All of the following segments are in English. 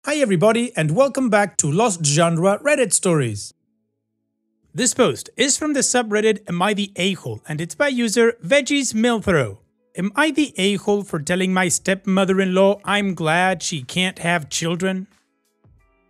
Hi everybody and welcome back to Lost Genre Reddit Stories. This post is from the subreddit Am I the A-hole and it's by user Veggies Milthrow. Am I the a-hole for telling my stepmother-in-law I'm glad she can't have children?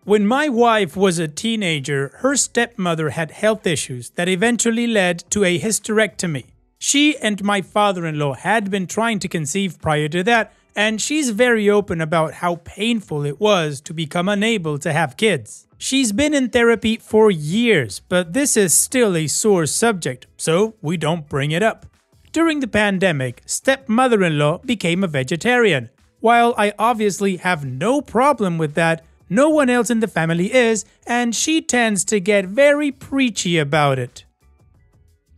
When my wife was a teenager, her stepmother had health issues that eventually led to a hysterectomy. She and my father-in-law had been trying to conceive prior to that, and she's very open about how painful it was to become unable to have kids. She's been in therapy for years, but this is still a sore subject, so we don't bring it up. During the pandemic, stepmother-in-law became a vegetarian. While I obviously have no problem with that, no one else in the family is, and she tends to get very preachy about it.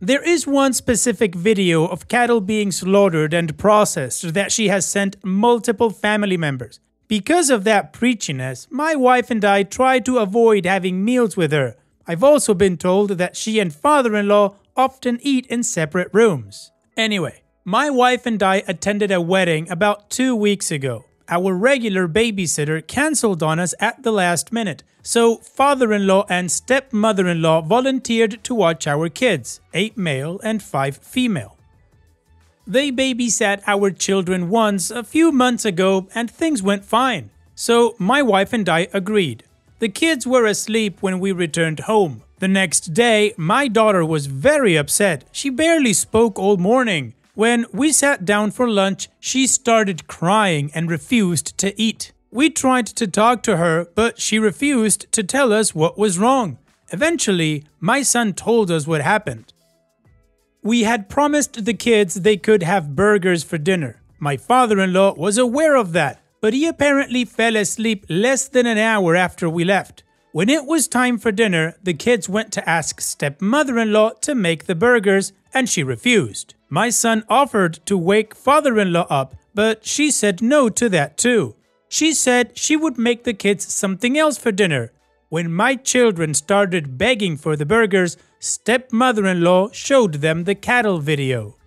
There is one specific video of cattle being slaughtered and processed that she has sent multiple family members. Because of that preachiness, my wife and I try to avoid having meals with her. I've also been told that she and father-in-law often eat in separate rooms. Anyway, my wife and I attended a wedding about 2 weeks ago. Our regular babysitter cancelled on us at the last minute, so father-in-law and stepmother-in-law volunteered to watch our kids, 8 male and 5 female. They babysat our children once a few months ago and things went fine, so my wife and I agreed. The kids were asleep when we returned home. The next day, my daughter was very upset. She barely spoke all morning. When we sat down for lunch, she started crying and refused to eat. We tried to talk to her, but she refused to tell us what was wrong. Eventually, my son told us what happened. We had promised the kids they could have burgers for dinner. My father-in-law was aware of that, but he apparently fell asleep less than an hour after we left. When it was time for dinner, the kids went to ask stepmother-in-law to make the burgers, and she refused. My son offered to wake father-in-law up, but she said no to that too. She said she would make the kids something else for dinner. When my children started begging for the burgers, stepmother-in-law showed them the cattle video.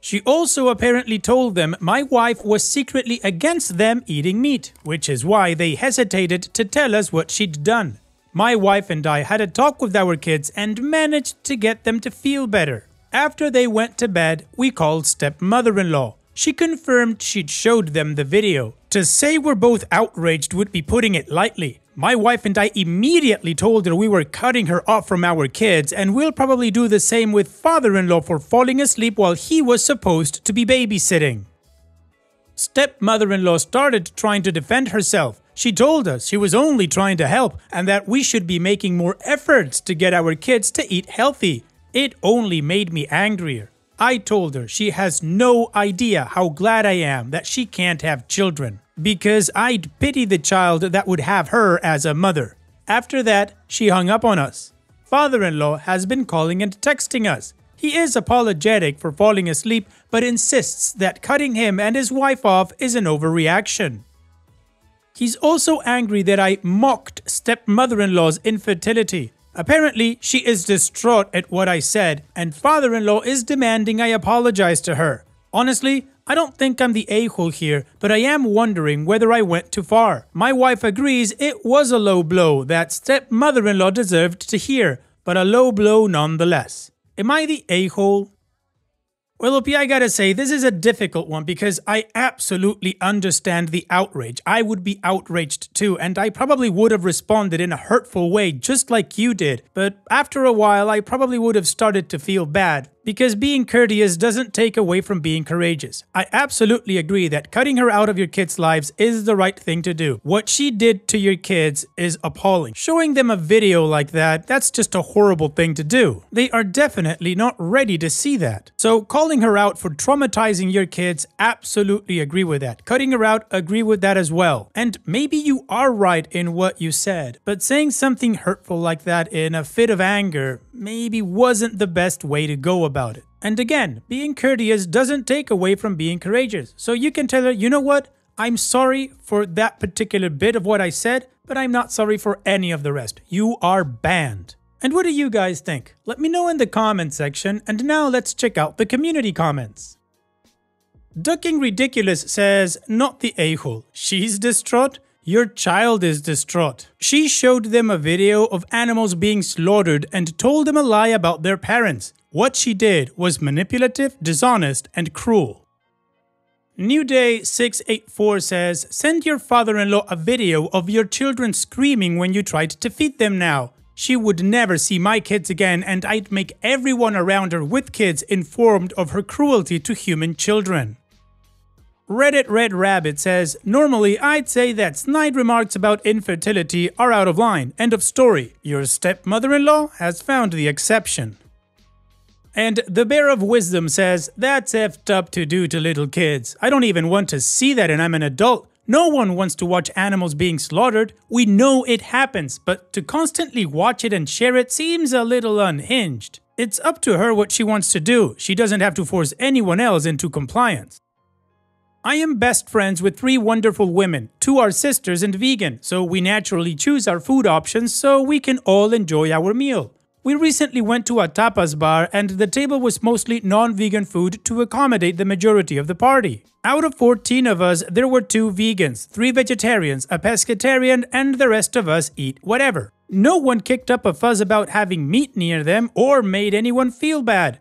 She also apparently told them my wife was secretly against them eating meat, which is why they hesitated to tell us what she'd done. My wife and I had a talk with our kids and managed to get them to feel better. After they went to bed, we called stepmother-in-law. She confirmed she'd showed them the video. To say we're both outraged would be putting it lightly. My wife and I immediately told her we were cutting her off from our kids, and we'll probably do the same with father-in-law for falling asleep while he was supposed to be babysitting. Stepmother-in-law started trying to defend herself. She told us she was only trying to help and that we should be making more efforts to get our kids to eat healthy. It only made me angrier. I told her she has no idea how glad I am that she can't have children, because I'd pity the child that would have her as a mother. After that, she hung up on us. Father-in-law has been calling and texting us. He is apologetic for falling asleep, but insists that cutting him and his wife off is an overreaction. He's also angry that I mocked stepmother-in-law's infertility. Apparently, she is distraught at what I said, and father-in-law is demanding I apologize to her. Honestly, I don't think I'm the a-hole here, but I am wondering whether I went too far. My wife agrees it was a low blow that stepmother-in-law deserved to hear, but a low blow nonetheless. Am I the a-hole? Well, OP, I gotta say, this is a difficult one because I absolutely understand the outrage. I would be outraged too, and I probably would have responded in a hurtful way just like you did. But after a while, I probably would have started to feel bad, because being courteous doesn't take away from being courageous. I absolutely agree that cutting her out of your kids' lives is the right thing to do. What she did to your kids is appalling. Showing them a video like that, that's just a horrible thing to do. They are definitely not ready to see that. So calling her out for traumatizing your kids, absolutely agree with that. Cutting her out, agree with that as well. And maybe you are right in what you said, but saying something hurtful like that in a fit of anger maybe wasn't the best way to go about it. And again, being courteous doesn't take away from being courageous. So you can tell her, you know what? I'm sorry for that particular bit of what I said, but I'm not sorry for any of the rest. You are banned. And what do you guys think? Let me know in the comment section, and now let's check out the community comments. Ducking Ridiculous says, not the a-hole. She's distraught? Your child is distraught. She showed them a video of animals being slaughtered and told them a lie about their parents. What she did was manipulative, dishonest, and cruel. New Day 684 says, send your father-in-law a video of your children screaming when you tried to feed them now. She would never see my kids again, and I'd make everyone around her with kids informed of her cruelty to human children. Reddit Red Rabbit says, normally I'd say that snide remarks about infertility are out of line. End of story. Your stepmother-in-law has found the exception. And the Bear of Wisdom says, that's effed up to do to little kids. I don't even want to see that, and I'm an adult. No one wants to watch animals being slaughtered. We know it happens, but to constantly watch it and share it seems a little unhinged. It's up to her what she wants to do. She doesn't have to force anyone else into compliance. I am best friends with 3 wonderful women. 2 are sisters and vegan, so we naturally choose our food options so we can all enjoy our meal. We recently went to a tapas bar and the table was mostly non-vegan food to accommodate the majority of the party. Out of 14 of us, there were 2 vegans, 3 vegetarians, a pescatarian, and the rest of us eat whatever. No one kicked up a fuss about having meat near them or made anyone feel bad.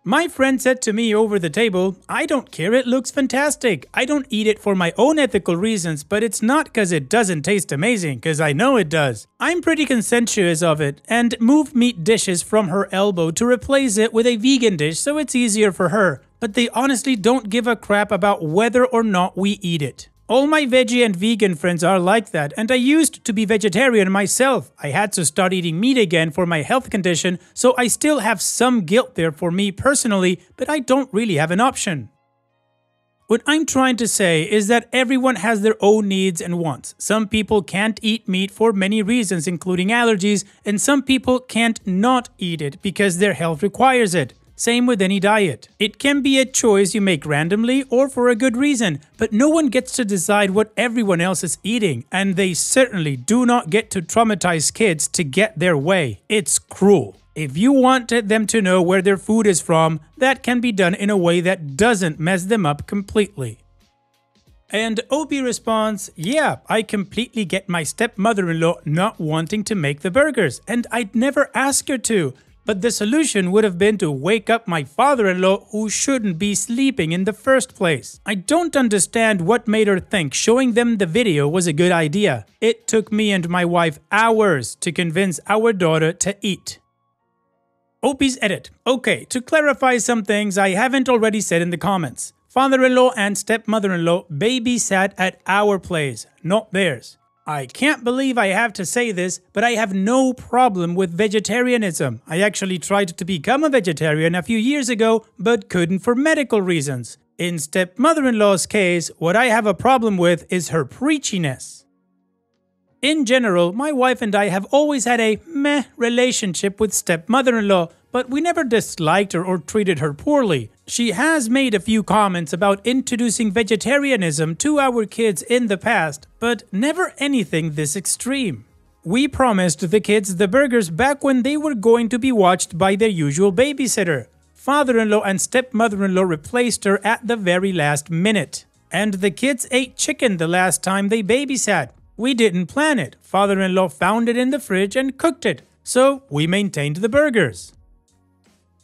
My friend said to me over the table, I don't care, it looks fantastic. I don't eat it for my own ethical reasons, but it's not because it doesn't taste amazing, because I know it does. I'm pretty conscientious of it and move meat dishes from her elbow to replace it with a vegan dish so it's easier for her. But they honestly don't give a crap about whether or not we eat it. All my veggie and vegan friends are like that, and I used to be vegetarian myself. I had to start eating meat again for my health condition, so I still have some guilt there for me personally, but I don't really have an option. What I'm trying to say is that everyone has their own needs and wants. Some people can't eat meat for many reasons, including allergies, and some people can't not eat it because their health requires it. Same with any diet. It can be a choice you make randomly or for a good reason, but no one gets to decide what everyone else is eating, and they certainly do not get to traumatize kids to get their way. It's cruel. If you wanted them to know where their food is from, that can be done in a way that doesn't mess them up completely. And Opie responds, yeah, I completely get my stepmother-in-law not wanting to make the burgers, and I'd never ask her to. But the solution would have been to wake up my father-in-law who shouldn't be sleeping in the first place. I don't understand what made her think showing them the video was a good idea. It took me and my wife hours to convince our daughter to eat. Opie's edit. Okay, to clarify some things I haven't already said in the comments. Father-in-law and stepmother-in-law babysat at our place, not theirs. I can't believe I have to say this, but I have no problem with vegetarianism. I actually tried to become a vegetarian a few years ago, but couldn't for medical reasons. In stepmother-in-law's case, what I have a problem with is her preachiness. In general, my wife and I have always had a meh relationship with stepmother-in-law, but we never disliked her or treated her poorly. She has made a few comments about introducing vegetarianism to our kids in the past, but never anything this extreme. We promised the kids the burgers back when they were going to be watched by their usual babysitter. Father-in-law and stepmother-in-law replaced her at the very last minute. And the kids ate chicken the last time they babysat. We didn't plan it. Father-in-law found it in the fridge and cooked it, so we maintained the burgers.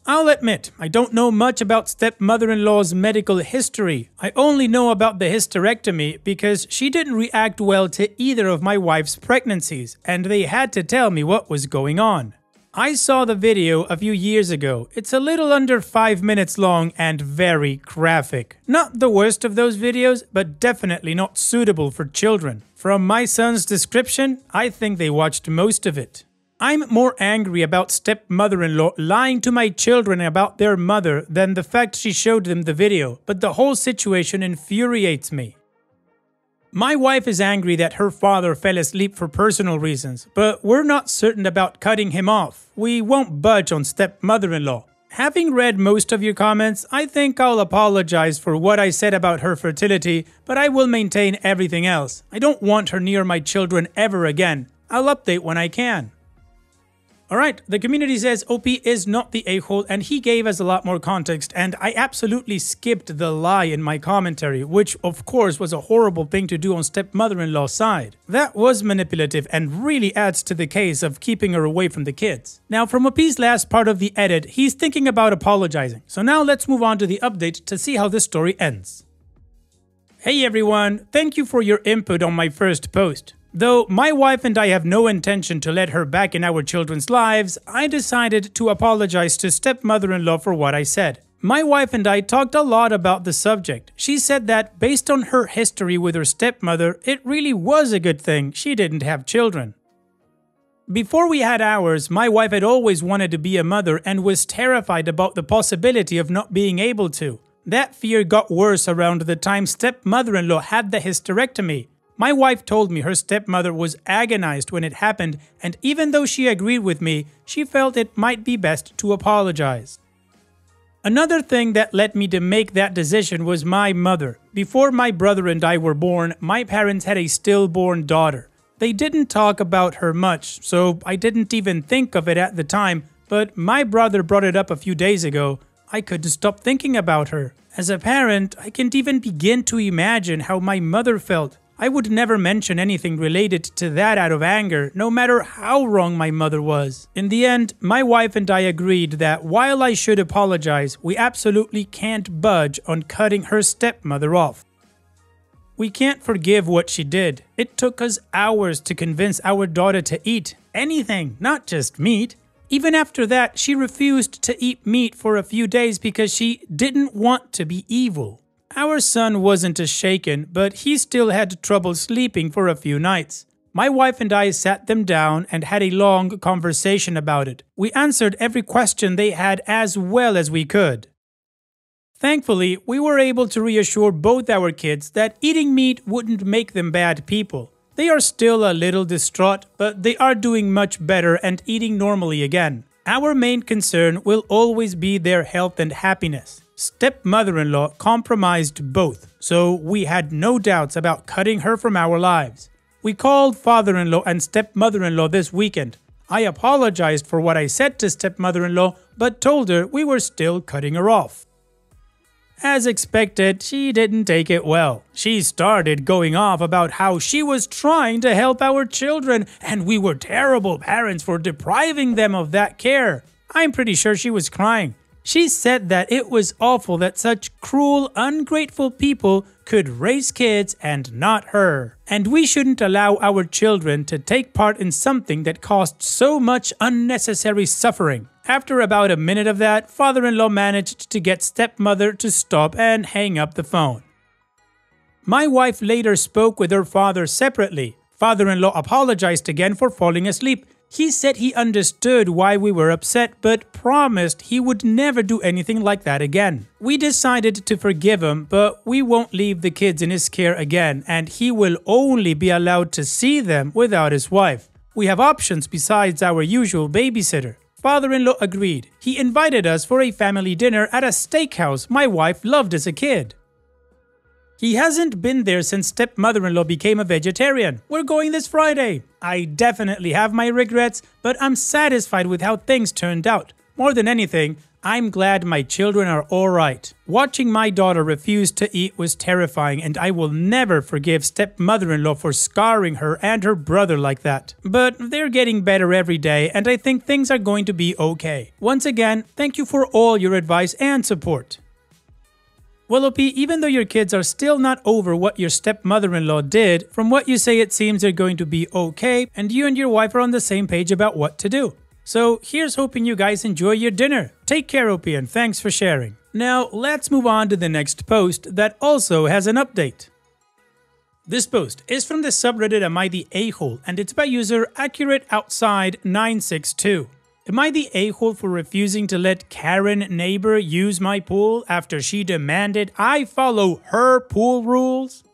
I'll admit, I don't know much about stepmother-in-law's medical history. I only know about the hysterectomy because she didn't react well to either of my wife's pregnancies, and they had to tell me what was going on. I saw the video a few years ago. It's a little under 5 minutes long and very graphic. Not the worst of those videos, but definitely not suitable for children. From my son's description, I think they watched most of it. I'm more angry about stepmother-in-law lying to my children about their mother than the fact she showed them the video, but the whole situation infuriates me. My wife is angry that her father fell asleep for personal reasons, but we're not certain about cutting him off. We won't budge on stepmother-in-law. Having read most of your comments, I think I'll apologize for what I said about her fertility, but I will maintain everything else. I don't want her near my children ever again. I'll update when I can. Alright, the community says OP is not the a-hole and he gave us a lot more context, and I absolutely skipped the lie in my commentary, which of course was a horrible thing to do on stepmother-in-law's side. That was manipulative and really adds to the case of keeping her away from the kids. Now from OP's last part of the edit, he's thinking about apologizing, so now let's move on to the update to see how this story ends. Hey everyone, thank you for your input on my first post. Though my wife and I have no intention to let her back in our children's lives, I decided to apologize to stepmother-in-law for what I said. My wife and I talked a lot about the subject. She said that based on her history with her stepmother, it really was a good thing she didn't have children. Before we had ours, my wife had always wanted to be a mother and was terrified about the possibility of not being able to. That fear got worse around the time stepmother-in-law had the hysterectomy. My wife told me her stepmother was agonized when it happened, and even though she agreed with me, she felt it might be best to apologize. Another thing that led me to make that decision was my mother. Before my brother and I were born, my parents had a stillborn daughter. They didn't talk about her much, so I didn't even think of it at the time, but my brother brought it up a few days ago. I couldn't stop thinking about her. As a parent, I can't even begin to imagine how my mother felt. I would never mention anything related to that out of anger, no matter how wrong my mother was. In the end, my wife and I agreed that while I should apologize, we absolutely can't budge on cutting her stepmother off. We can't forgive what she did. It took us hours to convince our daughter to eat anything, not just meat. Even after that, she refused to eat meat for a few days because she didn't want to be evil. Our son wasn't as shaken, but he still had trouble sleeping for a few nights. My wife and I sat them down and had a long conversation about it. We answered every question they had as well as we could. Thankfully, we were able to reassure both our kids that eating meat wouldn't make them bad people. They are still a little distraught, but they are doing much better and eating normally again. Our main concern will always be their health and happiness. Stepmother-in-law compromised both, so we had no doubts about cutting her from our lives. We called father-in-law and stepmother-in-law this weekend. I apologized for what I said to stepmother-in-law, but told her we were still cutting her off. As expected, she didn't take it well. She started going off about how she was trying to help our children and we were terrible parents for depriving them of that care. I'm pretty sure she was crying. She said that it was awful that such cruel, ungrateful people could raise kids and not her. And we shouldn't allow our children to take part in something that caused so much unnecessary suffering. After about a minute of that, father-in-law managed to get stepmother to stop and hang up the phone. My wife later spoke with her father separately. Father-in-law apologized again for falling asleep. He said he understood why we were upset, but promised he would never do anything like that again. We decided to forgive him, but we won't leave the kids in his care again, and he will only be allowed to see them without his wife. We have options besides our usual babysitter. Father-in-law agreed. He invited us for a family dinner at a steakhouse my wife loved as a kid. He hasn't been there since stepmother-in-law became a vegetarian. We're going this Friday. I definitely have my regrets, but I'm satisfied with how things turned out. More than anything, I'm glad my children are alright. Watching my daughter refuse to eat was terrifying, and I will never forgive stepmother-in-law for scarring her and her brother like that. But they're getting better every day, and I think things are going to be okay. Once again, thank you for all your advice and support. Well, OP, even though your kids are still not over what your stepmother-in-law did, from what you say it seems they're going to be okay, and you and your wife are on the same page about what to do. So here's hoping you guys enjoy your dinner. Take care, OP, and thanks for sharing. Now, let's move on to the next post that also has an update. This post is from the subreddit Am I the A-hole, and it's by user AccurateOutside962. Am I the a-hole for refusing to let Karen neighbor use my pool after she demanded I follow her pool rules?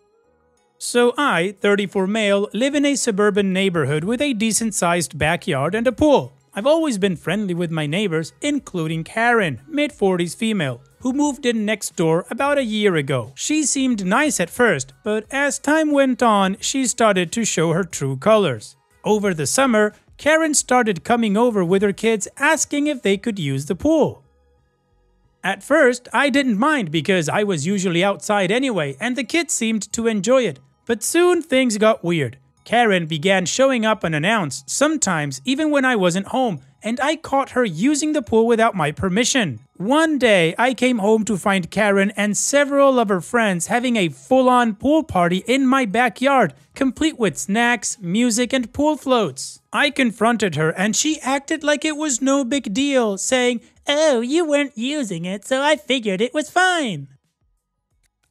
So I, 34 male, live in a suburban neighborhood with a decent-sized backyard and a pool. I've always been friendly with my neighbors, including Karen, mid-40s female, who moved in next door about a year ago. She seemed nice at first, but as time went on, she started to show her true colors. Over the summer, Karen started coming over with her kids asking if they could use the pool. At first, I didn't mind because I was usually outside anyway and the kids seemed to enjoy it. But soon things got weird. Karen began showing up unannounced, sometimes even when I wasn't home, and I caught her using the pool without my permission. One day, I came home to find Karen and several of her friends having a full-on pool party in my backyard, complete with snacks, music, and pool floats. I confronted her and she acted like it was no big deal, saying, "Oh, you weren't using it, so I figured it was fine."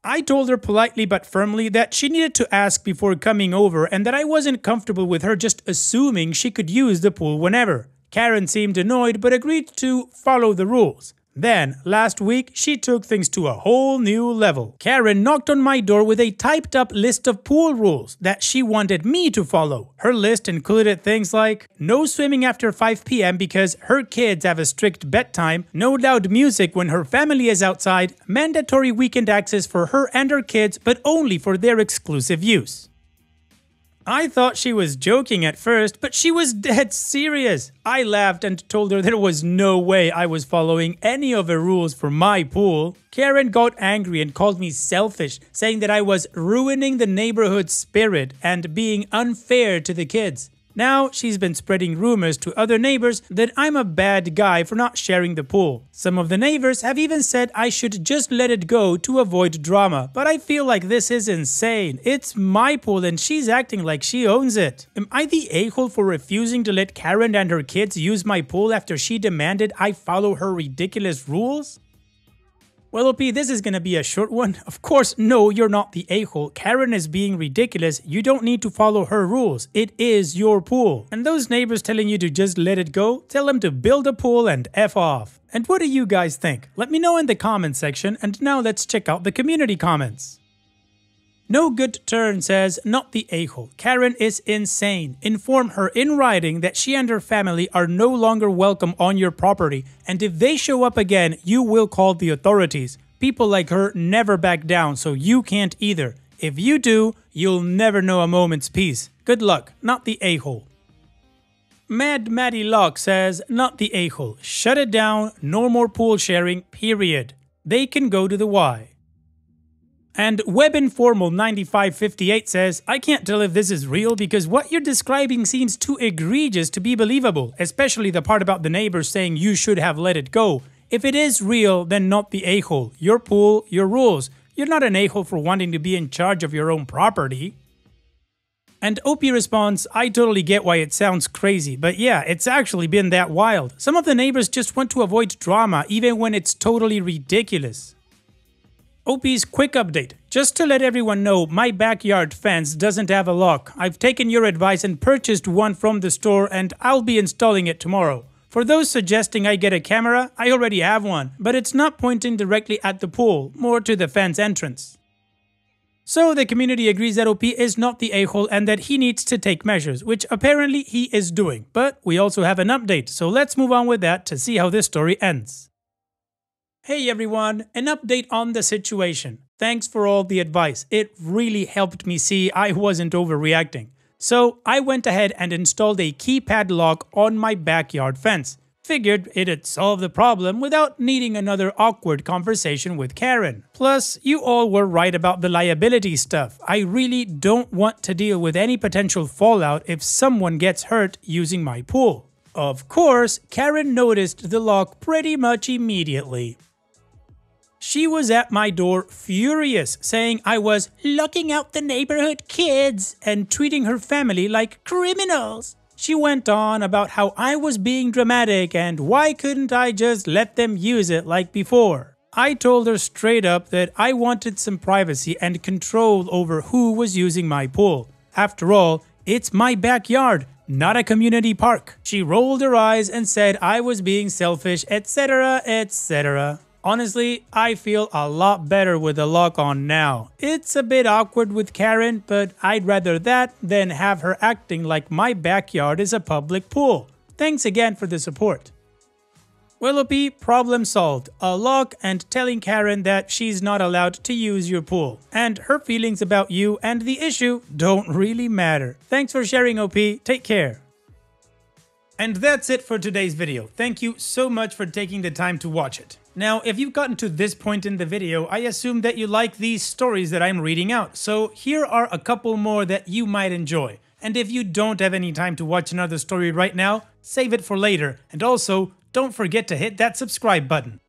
I told her politely but firmly that she needed to ask before coming over and that I wasn't comfortable with her just assuming she could use the pool whenever. Karen seemed annoyed but agreed to follow the rules. Then, last week, she took things to a whole new level. Karen knocked on my door with a typed up list of pool rules that she wanted me to follow. Her list included things like no swimming after 5 p.m. because her kids have a strict bedtime, no loud music when her family is outside, mandatory weekend access for her and her kids but only for their exclusive use. I thought she was joking at first, but she was dead serious. I laughed and told her there was no way I was following any of the rules for my pool. Karen got angry and called me selfish, saying that I was ruining the neighborhood spirit and being unfair to the kids. Now she's been spreading rumors to other neighbors that I'm a bad guy for not sharing the pool. Some of the neighbors have even said I should just let it go to avoid drama, but I feel like this is insane. It's my pool and she's acting like she owns it. Am I the a-hole for refusing to let Karen and her kids use my pool after she demanded I follow her ridiculous rules? Well, OP, this is gonna be a short one. Of course, no, you're not the a-hole. Karen is being ridiculous. You don't need to follow her rules. It is your pool. And those neighbors telling you to just let it go, tell them to build a pool and F off. And what do you guys think? Let me know in the comment section, and now let's check out the community comments. No Good Turn says, not the a-hole. Karen is insane. Inform her in writing that she and her family are no longer welcome on your property, and if they show up again, you will call the authorities. People like her never back down, so you can't either. If you do, you'll never know a moment's peace. Good luck, not the a-hole. Mad Maddie Locke says, not the a-hole. Shut it down, no more pool sharing, period. They can go to the Y. And WebInformal9558 says, I can't tell if this is real because what you're describing seems too egregious to be believable, especially the part about the neighbors saying you should have let it go. If it is real, then not the a-hole. Your pool, your rules. You're not an a-hole for wanting to be in charge of your own property. And OP responds, I totally get why it sounds crazy, but yeah, it's actually been that wild. Some of the neighbors just want to avoid drama even when it's totally ridiculous. OP's quick update. Just to let everyone know, my backyard fence doesn't have a lock. I've taken your advice and purchased one from the store and I'll be installing it tomorrow. For those suggesting I get a camera, I already have one, but it's not pointing directly at the pool, more to the fence entrance. So the community agrees that OP is not the a-hole and that he needs to take measures, which apparently he is doing. But we also have an update, so let's move on with that to see how this story ends. Hey everyone, an update on the situation. Thanks for all the advice. It really helped me see I wasn't overreacting. So I went ahead and installed a keypad lock on my backyard fence. Figured it'd solve the problem without needing another awkward conversation with Karen. Plus, you all were right about the liability stuff. I really don't want to deal with any potential fallout if someone gets hurt using my pool. Of course, Karen noticed the lock pretty much immediately. She was at my door furious, saying I was locking out the neighborhood kids and treating her family like criminals. She went on about how I was being dramatic and why couldn't I just let them use it like before. I told her straight up that I wanted some privacy and control over who was using my pool. After all, it's my backyard, not a community park. She rolled her eyes and said I was being selfish, etc., etc. Honestly, I feel a lot better with the lock on now. It's a bit awkward with Karen, but I'd rather that than have her acting like my backyard is a public pool. Thanks again for the support. Well, OP, problem solved. A lock and telling Karen that she's not allowed to use your pool. And her feelings about you and the issue don't really matter. Thanks for sharing, OP. Take care. And that's it for today's video. Thank you so much for taking the time to watch it. Now, if you've gotten to this point in the video, I assume that you like these stories that I'm reading out, so here are a couple more that you might enjoy. And if you don't have any time to watch another story right now, save it for later, and also, don't forget to hit that subscribe button.